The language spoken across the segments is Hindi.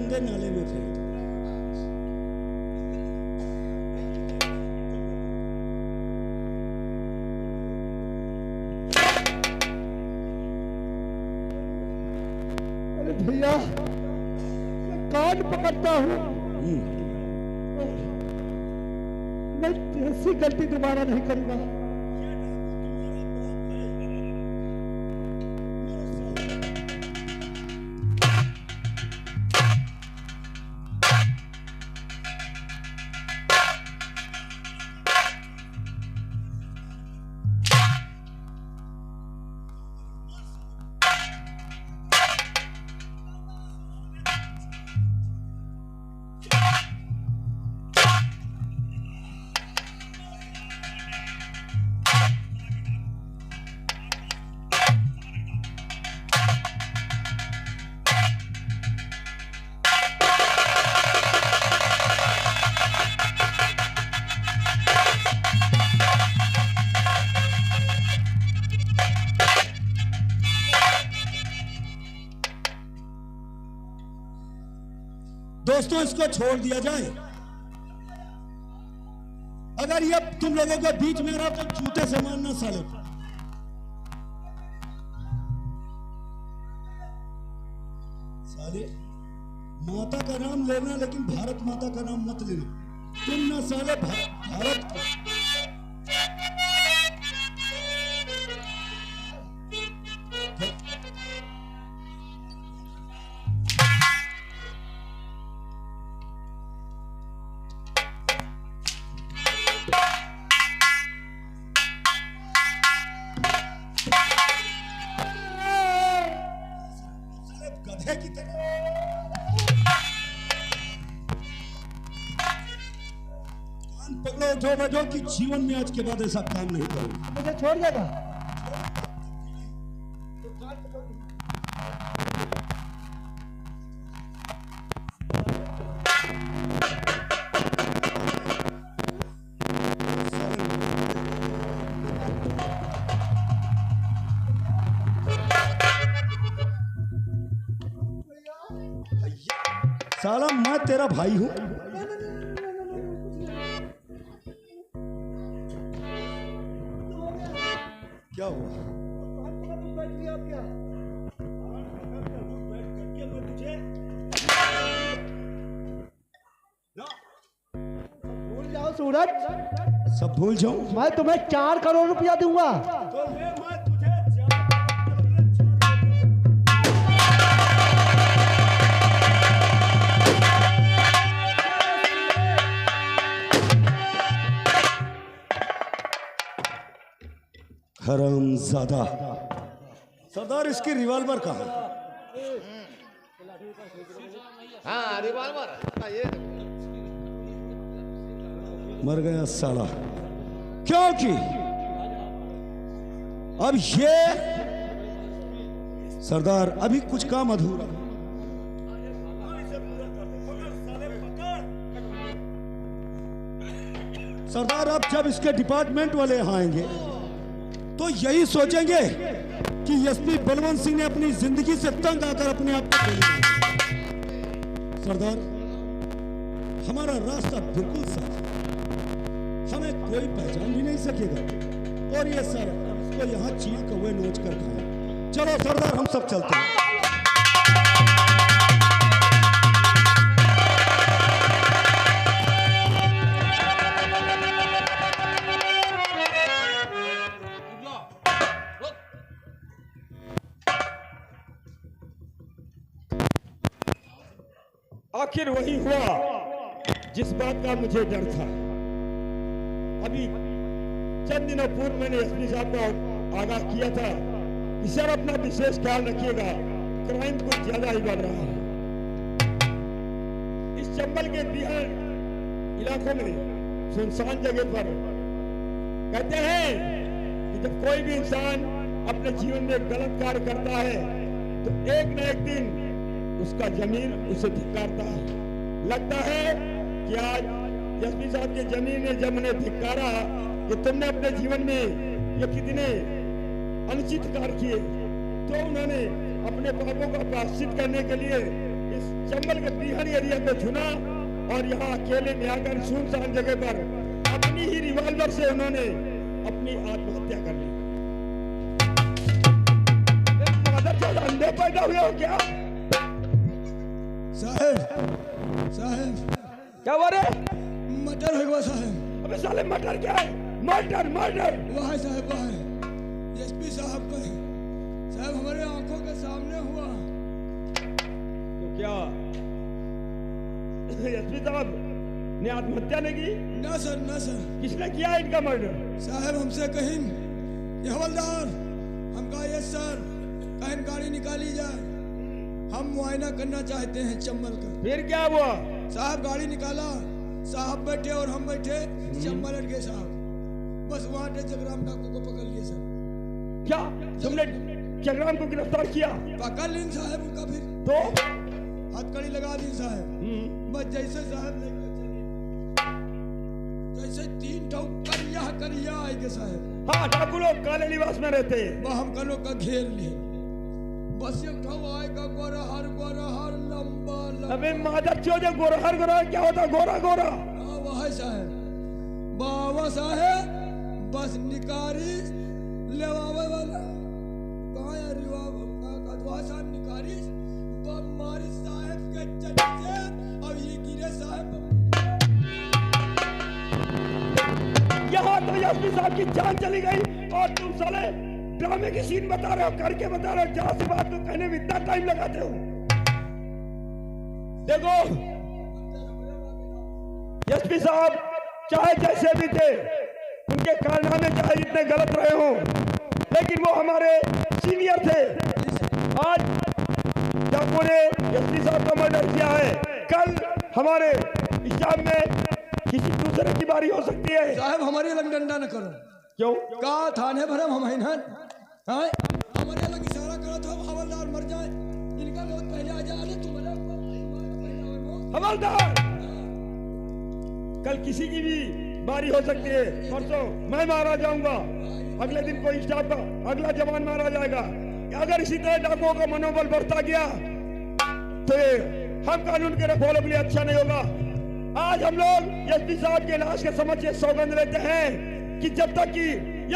गंदे नाले में फेंक। अरे भैया, मैं कान पकड़ता हूँ, मैं ऐसी गलती दोबारा नहीं करूंगा। दोस्तों, इसको छोड़ दिया जाए। अगर ये तुम लोगों के बीच में रहा तो जूते से मारना साले। साले, माता का नाम लेना, लेकिन भारत माता का नाम मत लेना। तुम ना साले भारत को गधे की तरह कान पकड़ो, उठो बैठो कि जीवन में आज के बाद ऐसा काम नहीं करूंगा। मुझे छोड़ देगा। साला, मैं तेरा भाई हूं। क्या हुआ? भूल जाओ सूरज, सब भूल जाऊं? मैं तुम्हें 4 करोड़ रुपया दूंगा। तो मैं तुझे हरामजादा। सरदार, इसकी रिवॉल्वर कहाँ? हाँ, रिवॉल्वर ये मर गया साला। क्योंकि अब ये सरदार, अभी कुछ काम अधूरा। सरदार, अब जब इसके डिपार्टमेंट वाले यहां आएंगे तो यही सोचेंगे कि एसपी बलवंत सिंह ने अपनी जिंदगी से तंग आकर अपने आप को ले लिया। सरदार, हमारा रास्ता बिल्कुल साफ है, हमें कोई पहचान भी नहीं सकेगा। और ये सर, इसको यहाँ चील कौवे नोच कर खाए। चलो सरदार, हम सब चलते हैं। आखिर वही हुआ जिस बात का मुझे डर था। अभी चंद दिनों पूर्व मैंने एसपी साहब को आगाह किया था कि सर, अपना विशेष ख्याल रखिएगा, क्राइम कुछ ज्यादा ही बढ़ रहा है। इस चंबल के बिहार इलाकों में सुनसान जगह पर कहते हैं कि जब कोई भी इंसान अपने जीवन में गलत कार्य करता है तो एक न एक दिन उसका जमीन उसे धिक्कारता है। लगता है कि आज एसपी साहब के जमीन ने जब उन्हें धिक्कारा कि तुमने अपने जीवन में ये कितने अनुचित कार्य किए, तो उन्होंने अपने पापों का प्रायश्चित करने के लिए इस इस चंबल के बिहार एरिया को चुना और यहाँ अकेले में आकर सुनसान जगह पर अपनी ही रिवॉल्वर से उन्होंने अपनी आत्महत्या कर ली। मदरचोद अंधे पैदा हुए हो क्या? साहब क्या हुआ रे? मर्डर हो गया साहब। अबे साले मर्डर क्या है? मर्डर मर्डर वह है साहब, वह है एसपी साहब का है साहब, हमारे आंखों के सामने हुआ। तो क्या एसपी साहब ने आत्महत्या नहीं की? ना सर, ना सर किसने किया इनका मर्डर? साहब हमसे कहीं ये हवलदार हम कहा यस सर, कहीं गाड़ी निकाली जाए, हम मुआयना करना चाहते हैं चंबल का। फिर क्या हुआ? साहब गाड़ी निकाला, साहब बैठे और हम बैठे, चंबल अट गए साहब। बस वहां पे जगराम डाकू को पकड़ लिए सर। क्या तुमने जगराम को गिरफ्तार किया? पकड़ ली साहब उनका, फिर तो हथकड़ी लगा दी साहब। बस जैसे साहब लेकर चले, जैसे 3 ठो करिया आएंगे साहब। हाँ, डाकू लोग काले लिबास में रहते हैं। वह हम कलो का घेर लिए, बस एक ठो आएगा गोरहर लंबा लंबा। अबे मादरचोद, गोरहर गोरहर क्या होता? गोरा गोरा वह है साहब, बाबा साहब बस निकारी लेवावे वाला कहाँ है रिवा साहब निकारी मारी साहब के चलते और ये गिरे साहब। यहाँ तो एसपी साहब की जान चली गई और तुम साले ड्रामे की सीन बता रहे हो, करके बता रहे हो। जहाँ से बात तो कहने में इतना टाइम लगाते हो। देखो एसपी साहब चाहे जैसे भी थे, उनके कारनामे चाहे जितने गलत रहे हो, लेकिन वो हमारे सीनियर थे। आज डाकू ने एसपी साहब का मर्डर किया है, कल हमारे स्टाफ में किसी दूसरे की बारी हो सकती है। साहब हमारे लंग डंडा न करो। क्यों? का थाने भरम हम हैं ना, हमारे लग इशारा करो तो हवलदार मर जाए, इनका बहुत पहले आ जाए। तुम्हारा हवलदार कल किसी की भी बारी हो सकती है। परसों मैं मारा जाऊंगा, अगले दिन कोई स्टाफ का अगला जवान मारा जाएगा। अगर इसी तरह डाकुओं का मनोबल बढ़ता गया तो हम कानून के रखवालों के लिए अच्छा नहीं होगा। आज हम लोग एसपी साहब के लाश के समक्ष ये सौगंध लेते हैं कि जब तक कि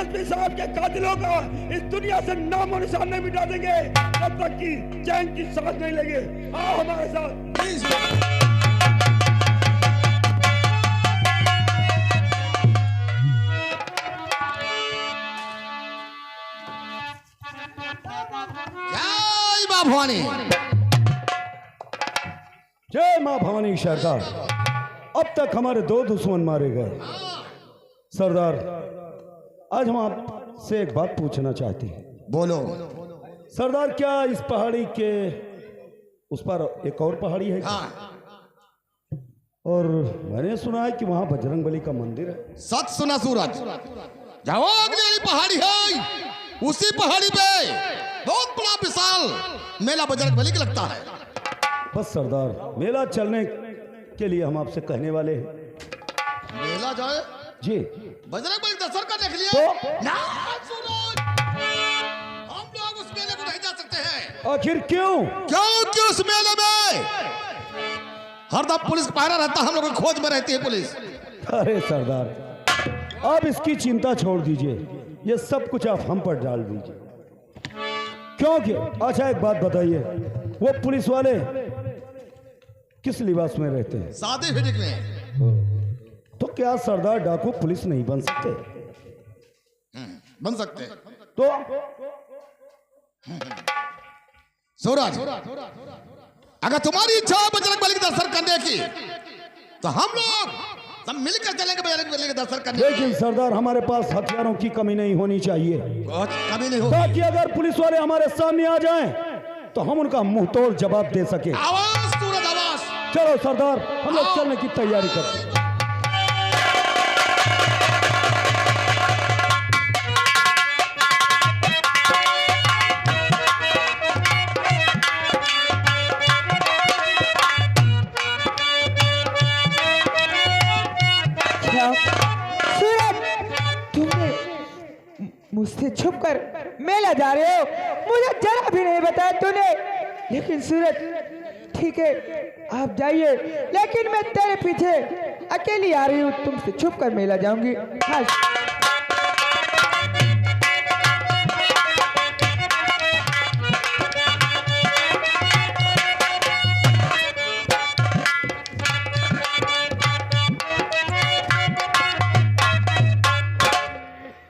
एसपी साहब के कातिलों का इस दुनिया से नाम और निशान नहीं मिटा देंगे, तब तक कि चैन की सांस नहीं लेंगे। आओ हमारे साथ। जय मां भवानी। जय मां भवानी सरकार। अब तक हमारे 2 दुश्मन मारे गए। सरदार आज हम आपसे एक बात पूछना चाहते हैं। बोलो। सरदार क्या इस पहाड़ी के उस पर एक और पहाड़ी है? हाँ। और मैंने सुना है कि वहां बजरंगबली का मंदिर है। सच सुना सूरज, जाओ अगली वाली पहाड़ी है, उसी पहाड़ी पे बहुत बड़ा विशाल मेला बजरंगबली का लगता है। बस सरदार मेला चलने के लिए हम आपसे कहने वाले हैं। मेला जाए जी, बजरंगबली दर्शन का देख लिया तो? ना सूरज, हम लोग उस मेले को नहीं जा सकते हैं। आखिर क्यों? क्योंकि उस मेले में हरदम पुलिस पहरा रहता, हम लोग की खोज में रहती है पुलिस। अरे सरदार आप इसकी चिंता छोड़ दीजिए, ये सब कुछ आप हम पर डाल दीजिए। क्योंकि अच्छा एक बात बताइए, वो पुलिस वाले किस लिबास में रहते हैं? सादे भी निकले। तो क्या सरदार डाकू पुलिस नहीं बन सकते? बन सकते। तो सूरज, अगर तुम्हारी इच्छा है बजरंगबली के दर्शन करने की, तो हम लोग सब मिलकर चलेंगे बजरंगबली के दर्शन करने। लेकिन सरदार हमारे पास हथियारों की कमी नहीं होनी चाहिए, कुछ कमी नहीं होगी, ताकि अगर पुलिस वाले हमारे सामने आ जाएं तो हम उनका मुंह तोड़ जवाब दे सके। आवाज सूरज, आवाज। चलो सरदार हम लोग चलने की तैयारी करते हैं। मुझसे छुपकर मेला जा रहे हो, मुझे जरा भी नहीं बताया तूने। लेकिन सूरज ठीक है आप जाइए, लेकिन मैं तेरे पीछे अकेली आ रही हूँ, तुमसे छुप कर मेला जाऊंगी। हाँ।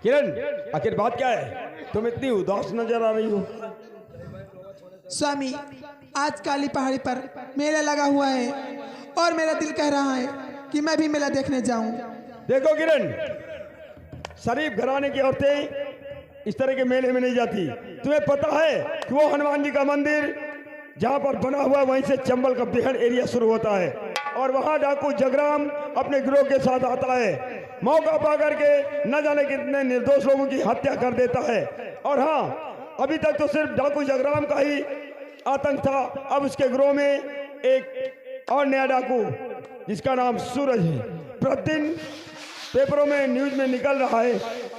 किरण, आखिर बात क्या है? तुम इतनी उदास नजर आ रही हो। स्वामी, आज काली पहाड़ी पर मेला लगा हुआ है और मेरा दिल कह रहा है कि मैं भी मेला देखने जाऊं। देखो किरण, शरीफ घराने की औरतें इस तरह के मेले में नहीं जाती। तुम्हें पता है कि वो हनुमान जी का मंदिर जहाँ पर बना हुआ है वहीं से चंबल का बेहद एरिया शुरू होता है और वहाँ डाकू जगराम अपने गिरोह के साथ आता है, मौका पा करके न जाने कितने निर्दोष लोगों की हत्या कर देता है। और हाँ, अभी तक तो सिर्फ डाकू जगराम का ही आतंक था, अब उसके गिरोह में एक और नया डाकू जिसका नाम सूरज है, प्रतिदिन पेपरों में न्यूज में निकल रहा है,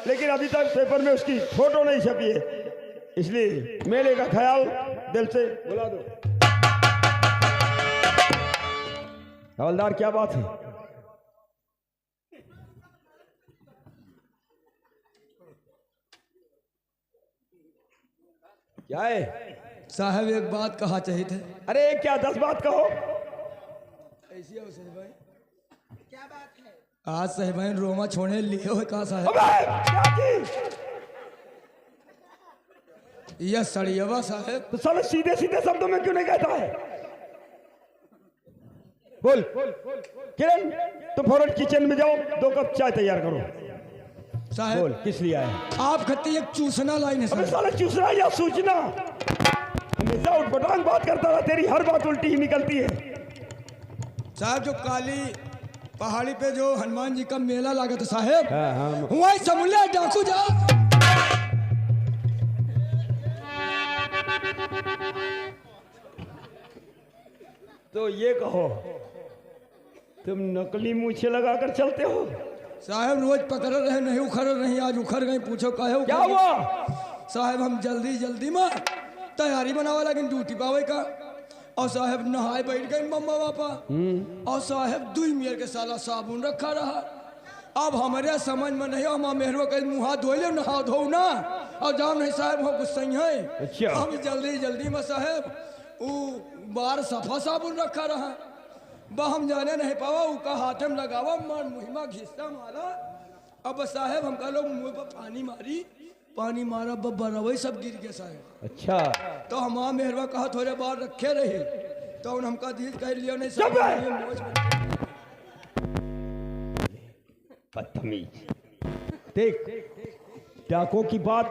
लेकिन अभी तक पेपर में उसकी फोटो नहीं छपी है। इसलिए मेले का ख्याल दिल से बुला दो। हवलदार, क्या बात है? क्या है साहब? एक बात कहा चाहिए थे। अरे क्या 10 बात कहो। ऐसी हो सही भाई, क्या बात है? आज सही भाई रोमा छोड़ने लिए हो कहा साहब? अबे क्या चीज? यह सड़ियवा साहब। तो साले सीधे सीधे शब्दों में क्यों नहीं कहता है? बोल किरण, तुम फौरन किचन में जाओ, 2 कप चाय तैयार करो। साहब बोल, किस लिए आए? आप खत्ती एक चूसना लाइन है अबे साहब। साले चूसना या सूचना? हमेशा उठपटांग बात करता रहा, तेरी हर बात उल्टी ही निकलती है। साहब जो काली पहाड़ी पे जो हनुमान जी का मेला लगा था साहब, हाँ। वही समूला डाकू जा। तो ये कहो, तुम नकली मूछे लगाकर चलते हो? साहब रोज पकड़ रहे, नहीं उखड़ रही, आज उखड़ गई। पूछो काहे क्या हुआ? साहब हम जल्दी में तैयारी बनावा लेकिन ड्यूटी पावे का, और साहब नहाए बैठ गए मम्मा पापा, और साहब 2 मियर के साला साबुन रखा रहा। अब हमारे समझ में नहीं, हम मेहरवा कहीं मुँह हाथ धो ले, नहा धो ना, और जाओ नहीं साहब हम गुस्सा है। अच्छा। हम जल्दी में साहब वो बार सफा साबुन रखा रहा, हम जाने नहीं पावा, उसका हाथ में लगावा, मुहिमा घिस्सा मारा। अब साहब हम कह लो मुँह पर पानी मारा बरवई सब गिर गया साहब। अच्छा, तो हम मेहरवा कहा थोड़े बार रखे रहे, तो हमका दिल कह लिया नहीं चुप साहब। बदतमीज। देख, डाकों की बात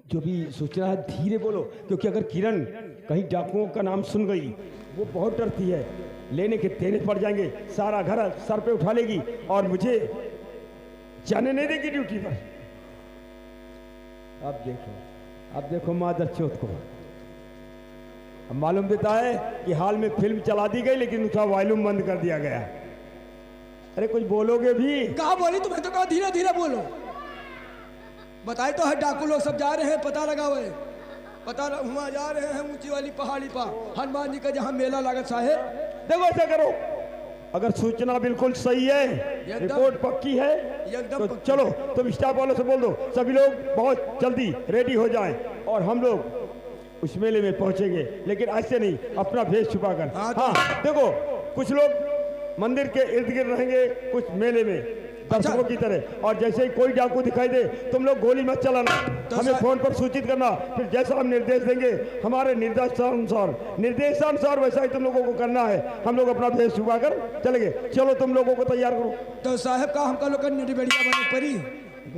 जो भी सोचना है धीरे बोलो, क्योंकि अगर किरण कहीं डाकुओं का नाम सुन गई, वो बहुत डरती है, लेने के देने पड़ जाएंगे, सारा घर सर पे उठा लेगी और मुझे जाने नहीं देगी ड्यूटी पर। अब देखो मादर चौथ को। अब मालूम देता है कि हाल में फिल्म चला दी गई, लेकिन उसका वॉल्यूम बंद कर दिया गया। अरे कुछ बोलोगे भी? कहा बोली तुम्हें तो कहा धीरे बोलो। बताए तो है डाकू लोग सब जा रहे हैं, पता लगा हुए, वहाँ जा रहे हैं ऊंची वाली पहाड़ी पर हनुमान जी का जहाँ मेला लागत साहेब। देखो ऐसा करो, अगर सूचना बिल्कुल सही है, रिपोर्ट पक्की है, एकदम तो चलो तुम स्टाफ वालों से बोल दो सभी लोग बहुत जल्दी रेडी हो जाएं और हम लोग उस मेले में पहुंचेंगे, लेकिन ऐसे नहीं अपना भेष छुपाकर। हाँ देखो, कुछ लोग मंदिर के इर्द गिर्द रहेंगे, कुछ मेले में दर्शकों की तरह, और जैसे ही कोई डाकू दिखाई दे तुम लोग गोली मत चलाना, हमें फोन पर सूचित करना, फिर जैसा हम निर्देश देंगे हमारे निर्देशानुसार वैसा ही तुम लोगों को करना है। हम लोग अपना भेष छुपा कर चलेंगे। चलो तुम लोगों को तैयार करो। तो साहब का हमका लोग नडी बढ़िया बने परी,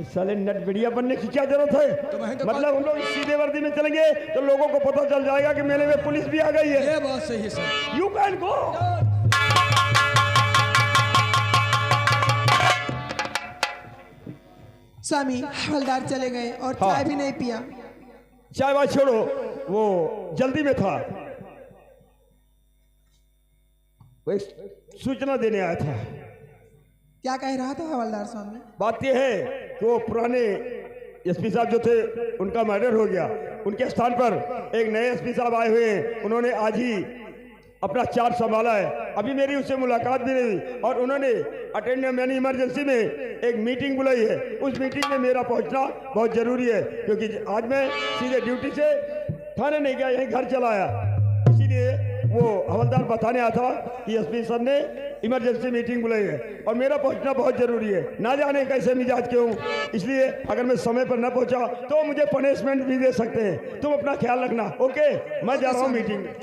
साले नट बढ़िया बनने की क्या जरूरत है? तो मतलब हम लोग सीधे वर्दी में चलेंगे तो लोगों को पता चल जाएगा कि मेले में पुलिस भी आ गई है। ये बात सही है sir. You can go. Swami, हवलदार चले गए और चाय भी नहीं पिया। चाय बात छोड़ो, वो जल्दी में था, वो एक सूचना देने आया था। क्या कह रहा था हवलदार स्वामी? बात यह है कि वो पुराने एसपी साहब जो थे उनका मर्डर हो गया, उनके स्थान पर एक नए एसपी साहब आए हुए हैं। उन्होंने आज ही अपना चार्ज संभाला है। अभी मेरी उससे मुलाकात भी नहीं हुई और उन्होंने अटेंड मैंने इमरजेंसी में एक मीटिंग बुलाई है। उस मीटिंग में मेरा पहुंचना बहुत ज़रूरी है, क्योंकि आज मैं सीधे ड्यूटी से थाने नहीं गया, यहीं घर चला आया। इसीलिए वो हवलदार बताने आया था कि एसपी सर ने इमरजेंसी मीटिंग बुलाई है और मेरा पहुंचना बहुत ज़रूरी है। ना जाने कैसे मिजाज के हूँ, इसलिए अगर मैं समय पर न पहुंचा तो मुझे पनिशमेंट भी दे सकते हैं। तुम अपना ख्याल रखना। ओके, मैं जा रहा हूँ मीटिंग में।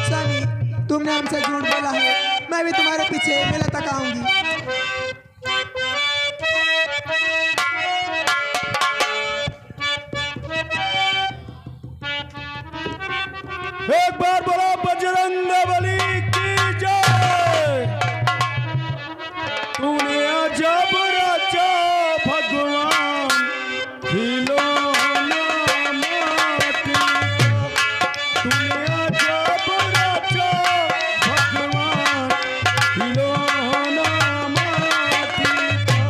स्वामी, तुमने हमसे झूठ बोला है, मैं भी तुम्हारे पीछे मेला तक आऊंगी। एक बार बोलो बजरंग बली की जय। तूने अजब रचा भगवान, खिलौना माटी का। तूने अजब रचा भगवान, खिलौना माटी का।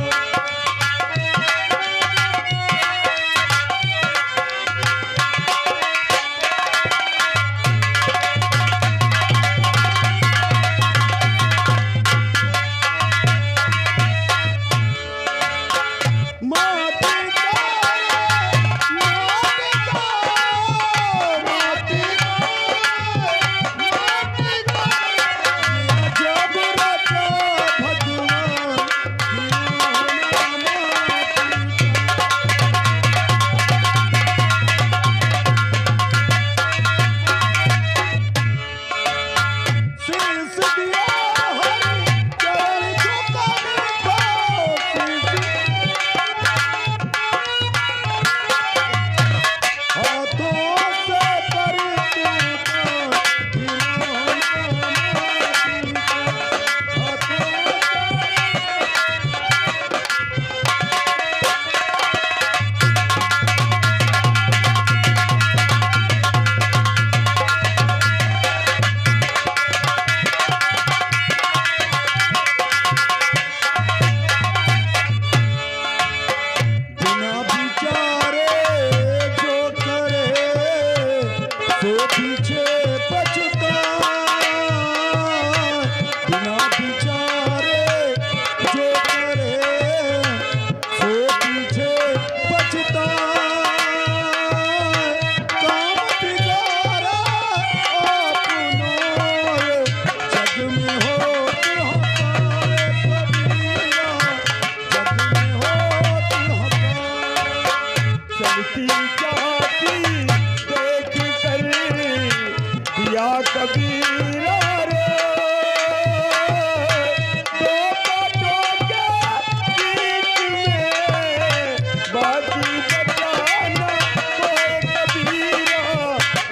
कबीरा रे दो बातों के बीच में बाकी बचाना कोई कबीरा,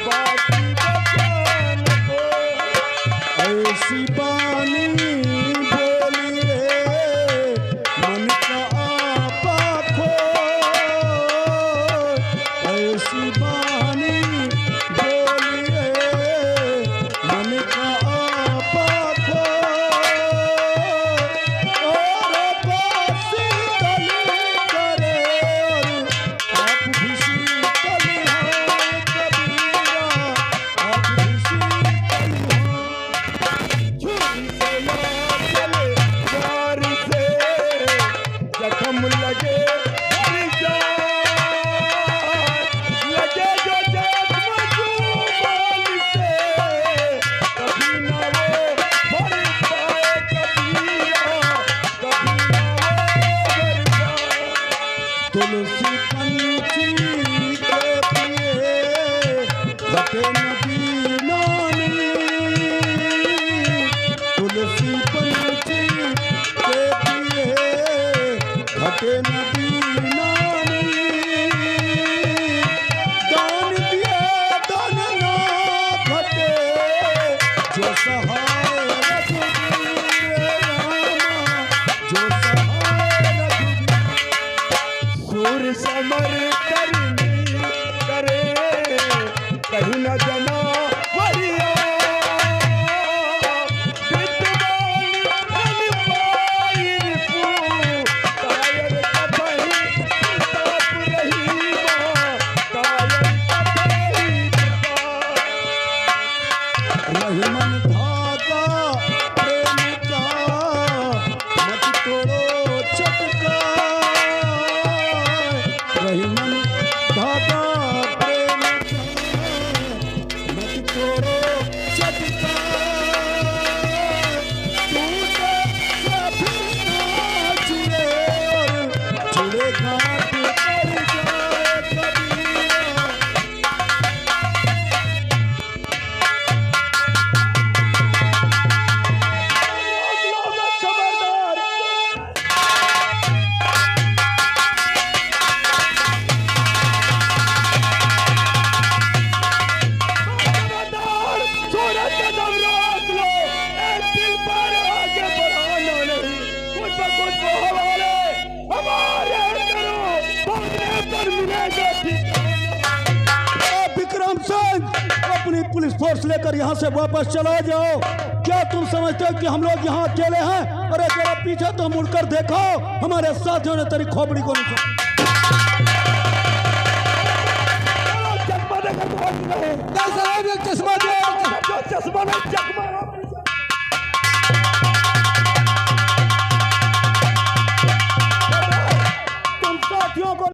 बाकी बचाना कोई। ऐसी बानी बोली रे मन का आपा खो, ऐसी बानी बोली रे मन का आपा खो। और बासी कली करे और आप भी शीतल हो कबीरा, आप भी शीतल हो। छुरी से या चले प्यार से जख्म लगे हर जान, लगे जो जख्म जुबान से कभी ना वो भर पाए कबीरा, कभी ना वो भर पाए। तुलसी पंछी के पिए बटे नदी नानी, तुलसी पंछी के पिए बटे नदी नानी। दान दिए दान ना घटे, जो सहाय रघुवीर रामा, जो सहाय रघुवीर। सूर समर करनी करे कहीं न जना वरिया, विद्वान बन पाई रिपु, कायर घाट पर जाए कबीरा। विक्रम सिंह, अपनी पुलिस फोर्स लेकर यहाँ से वापस चला जाओ। क्या तुम समझते हो कि हम लोग यहाँ अकेले हैं? अरे जरा पीछे तो मुड़कर देखो, हमारे साथियों ने तेरी खोपड़ी को नहीं साहब एक चश्मा दे। चश्मा